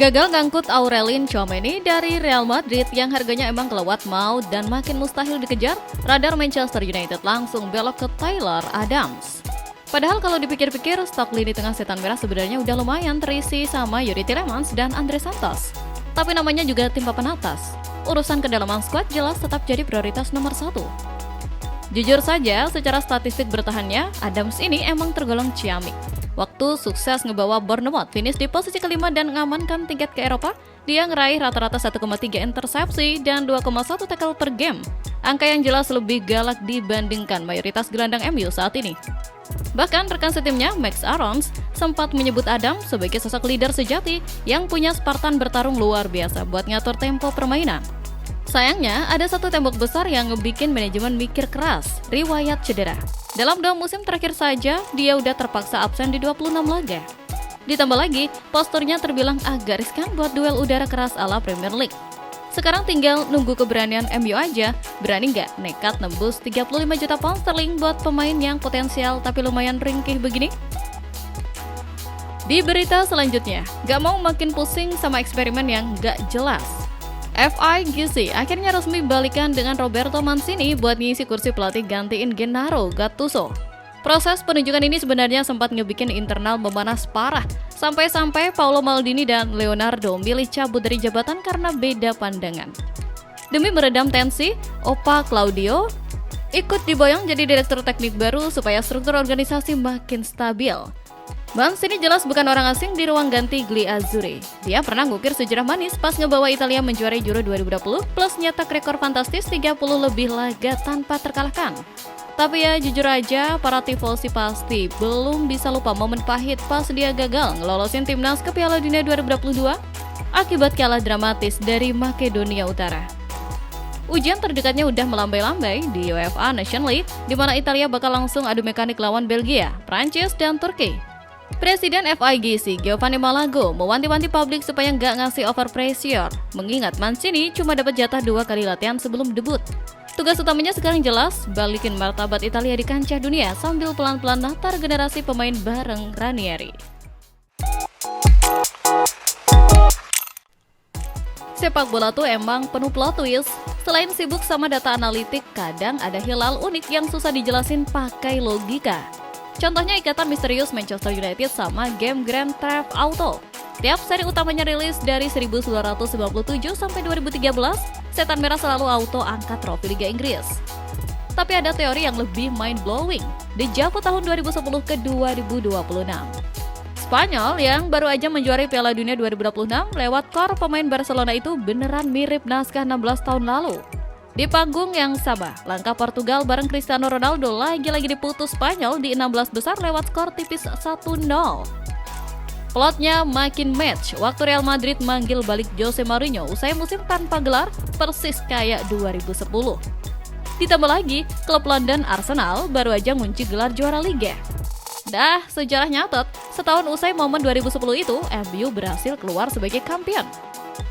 Gagal ngangkut Aurelien Tchouameni dari Real Madrid yang harganya emang kelewat maut dan makin mustahil dikejar, radar Manchester United langsung belok ke Tyler Adams. Padahal kalau dipikir-pikir, stok lini tengah setan merah sebenarnya udah lumayan terisi sama Yuri Tielemans dan Andre Santos. Tapi namanya juga tim papan atas. Urusan kedalaman skuad jelas tetap jadi prioritas nomor 1. Jujur saja, secara statistik bertahannya, Adams ini emang tergolong ciamik. Waktu sukses ngebawa Bournemouth finish di posisi kelima dan mengamankan tiket ke Eropa, dia ngeraih rata-rata 1,3 intersepsi dan 2,1 tackle per game. Angka yang jelas lebih galak dibandingkan mayoritas gelandang MU saat ini. Bahkan rekan setimnya, Max Aarons, sempat menyebut Adams sebagai sosok leader sejati yang punya Spartan bertarung luar biasa buat ngatur tempo permainan. Sayangnya, ada satu tembok besar yang ngebikin manajemen mikir keras, riwayat cedera. Dalam 2 musim terakhir saja, dia udah terpaksa absen di 26 laga. Ditambah lagi, posturnya terbilang agak riskan buat duel udara keras ala Premier League. Sekarang tinggal nunggu keberanian MU aja, berani nggak nekat nembus 35 juta pound sterling buat pemain yang potensial tapi lumayan ringkih begini? Di berita selanjutnya, nggak mau makin pusing sama eksperimen yang nggak jelas. FIGC akhirnya resmi balikan dengan Roberto Mancini buat ngisi kursi pelatih gantiin Gennaro Gattuso. Proses penunjukan ini sebenarnya sempat ngebikin internal memanas parah, sampai-sampai Paolo Maldini dan Leonardo milih cabut dari jabatan karena beda pandangan. Demi meredam tensi, Opa Claudio ikut diboyong jadi direktur teknik baru supaya struktur organisasi makin stabil. Mancini jelas bukan orang asing di ruang ganti Gli Azzurri. Dia pernah ngukir sejarah manis pas ngebawa Italia menjuarai Euro 2020 plus nyetak rekor fantastis 30 lebih laga tanpa terkalahkan. Tapi ya jujur aja, para tifosi pasti belum bisa lupa momen pahit pas dia gagal ngelolosin timnas ke Piala Dunia 2022 akibat kalah dramatis dari Makedonia Utara. Ujian terdekatnya udah melambai-lambai di UEFA Nations League, di mana Italia bakal langsung adu mekanik lawan Belgia, Prancis, dan Turki. Presiden FIGC Giovanni Malago mewanti-wanti publik supaya nggak ngasih over pressure, mengingat Mancini cuma dapat jatah 2 kali latihan sebelum debut. Tugas utamanya sekarang jelas, balikin martabat Italia di kancah dunia sambil pelan-pelan natar generasi pemain bareng Ranieri. Sepak bola tuh emang penuh plot twist. Selain sibuk sama data analitik, kadang ada hilal unik yang susah dijelasin pakai logika. Contohnya ikatan misterius Manchester United sama game Grand Theft Auto. Tiap seri utamanya rilis dari 1997 sampai 2013, setan merah selalu auto angkat trofi Liga Inggris. Tapi ada teori yang lebih mind-blowing, dejavu tahun 2010 ke 2026. Spanyol yang baru aja menjuarai Piala Dunia 2026 lewat kor pemain Barcelona itu beneran mirip naskah 16 tahun lalu. Di panggung yang sama, langkah Portugal bareng Cristiano Ronaldo lagi-lagi diputus Spanyol di 16 besar lewat skor tipis 1-0. Plotnya makin match waktu Real Madrid manggil balik Jose Mourinho usai musim tanpa gelar persis kayak 2010. Ditambah lagi, klub London Arsenal baru aja ngunci gelar juara Liga. Dah, sejarah nyatet, setahun usai momen 2010 itu, MU berhasil keluar sebagai kampion.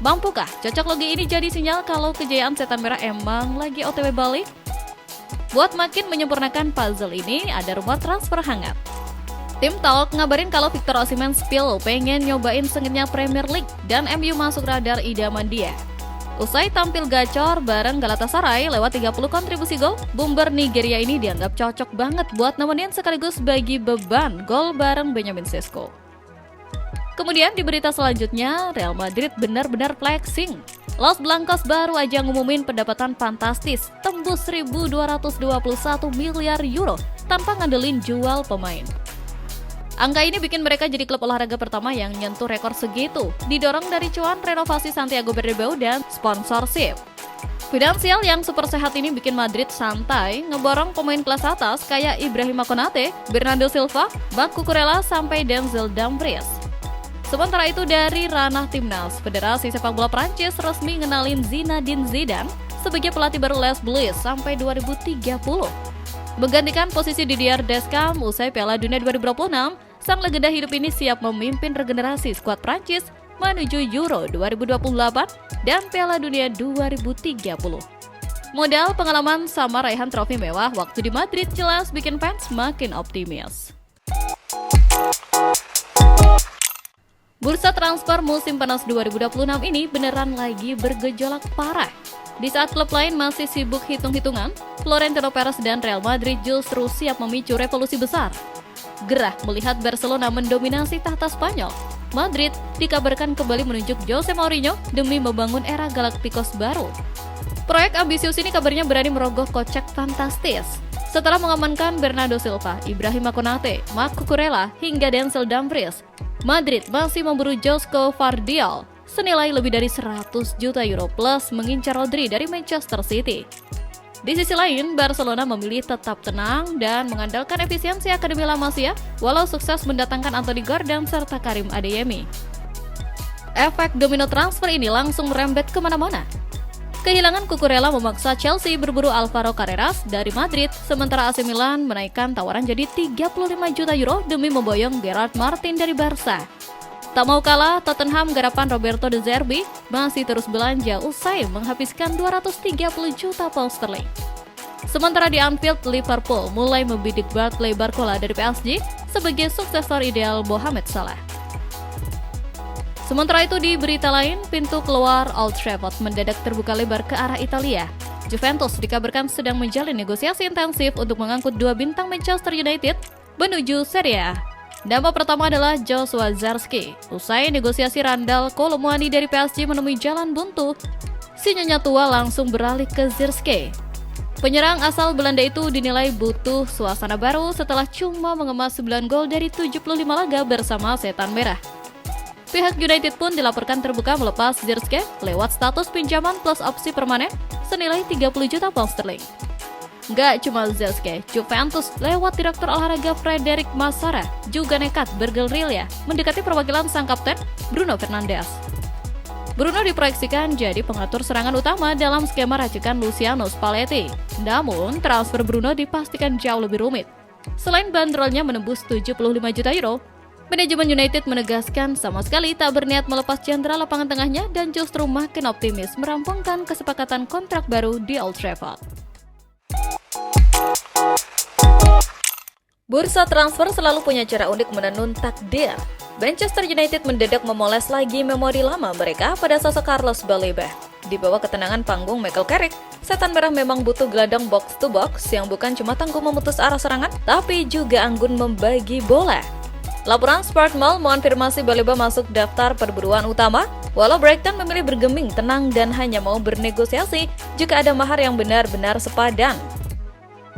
Mampukah cocok logi ini jadi sinyal kalau kejayaan setan merah emang lagi OTW balik? Buat makin menyempurnakan puzzle ini, ada rumor transfer hangat. Tim Talk ngabarin kalau Victor Osimhen spill pengen nyobain sengitnya Premier League dan MU masuk radar idaman dia. Usai tampil gacor bareng Galatasaray lewat 30 kontribusi gol, boomer Nigeria ini dianggap cocok banget buat nemenin sekaligus bagi beban gol bareng Benjamin Sesko. Kemudian di berita selanjutnya, Real Madrid benar-benar flexing. Los Blancos baru aja ngumumin pendapatan fantastis, tembus 1.221 miliar euro tanpa ngandelin jual pemain. Angka ini bikin mereka jadi klub olahraga pertama yang nyentuh rekor segitu, didorong dari cuan renovasi Santiago Bernabeu dan sponsorship. Finansial yang super sehat ini bikin Madrid santai ngeborong pemain kelas atas kayak Ibrahima Konate, Bernardo Silva, Marc Cucurella, sampai Denzel Dumfries. Sementara itu dari ranah timnas, Federasi Sepak Bola Prancis resmi ngenalin Zinedine Zidane sebagai pelatih baru Les Bleus sampai 2030. Menggantikan posisi Didier Deschamps usai Piala Dunia 2026, sang legenda hidup ini siap memimpin regenerasi skuad Prancis menuju Euro 2028 dan Piala Dunia 2030. Modal pengalaman sama raihan trofi mewah waktu di Madrid jelas bikin fans makin optimis. Bursa Bursa transfer musim panas 2026 ini beneran lagi bergejolak parah. Di saat klub lain masih sibuk hitung-hitungan, Florentino Perez dan Real Madrid justru siap memicu revolusi besar. Gerah melihat Barcelona mendominasi tahta Spanyol. Madrid dikabarkan kembali menunjuk Jose Mourinho demi membangun era Galacticos baru. Proyek ambisius ini kabarnya berani merogoh kocek fantastis. Setelah mengamankan Bernardo Silva, Ibrahima Konate, Marc Cucurella, hingga Denzel Dumfries, Madrid masih memburu Josko Vardiol senilai lebih dari 100 juta euro plus mengincar Rodri dari Manchester City. Di sisi lain, Barcelona memilih tetap tenang dan mengandalkan efisiensi Akademi La Masia walau sukses mendatangkan Anthony Gordon serta Karim Adeyemi. Efek domino transfer ini langsung merembet kemana-mana. Kehilangan Cucurella memaksa Chelsea berburu Alvaro Carreras dari Madrid, sementara AC Milan menaikkan tawaran jadi 35 juta euro demi memboyong Gerard Martin dari Barca. Tak mau kalah, Tottenham garapan Roberto De Zerbi masih terus belanja usai menghabiskan 230 juta pound sterling. Sementara di Anfield, Liverpool mulai membidik Barclay Barcola dari PSG sebagai suksesor ideal Mohamed Salah. Sementara itu di berita lain, pintu keluar Old Trafford mendadak terbuka lebar ke arah Italia. Juventus dikabarkan sedang menjalin negosiasi intensif untuk mengangkut dua bintang Manchester United menuju Serie A. Nama pertama adalah Joshua Zirkzee. Usai negosiasi Randal Kolo Muani dari PSG menemui jalan buntu, si nyonya tua langsung beralih ke Zirkzee. Penyerang asal Belanda itu dinilai butuh suasana baru setelah cuma mengemas 9 gol dari 75 laga bersama Setan Merah. Pihak United pun dilaporkan terbuka melepas Zirkzee lewat status pinjaman plus opsi permanen senilai 30 juta pound sterling. Gak cuma Zirkzee, Juventus lewat direktur olahraga Frederick Massara juga nekat bergerilya mendekati perwakilan sang kapten Bruno Fernandes. Bruno diproyeksikan jadi pengatur serangan utama dalam skema racikan Luciano Spalletti. Namun, transfer Bruno dipastikan jauh lebih rumit. Selain bandrolnya menembus 75 juta euro, manajemen United menegaskan sama sekali tak berniat melepas jendera lapangan tengahnya dan justru makin optimis merampungkan kesepakatan kontrak baru di Old Trafford. Bursa transfer selalu punya cara unik menenun takdir. Manchester United mendadak memoles lagi memori lama mereka pada sosok Carlos Baleba. Di bawah ketenangan panggung Michael Carrick, Setan Merah memang butuh gelandang box to box yang bukan cuma tangguh memutus arah serangan, tapi juga anggun membagi bola. Laporan Sportmail mengonfirmasi Baleba masuk daftar perburuan utama, walau Brighton memilih bergeming tenang dan hanya mau bernegosiasi jika ada mahar yang benar-benar sepadan.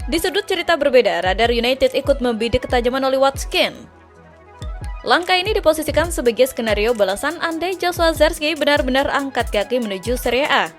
Di sudut cerita berbeda, radar United ikut membidik ketajaman Oli Watkins. Langkah ini diposisikan sebagai skenario balasan andai Joshua Zirkzee benar-benar angkat kaki menuju Serie A.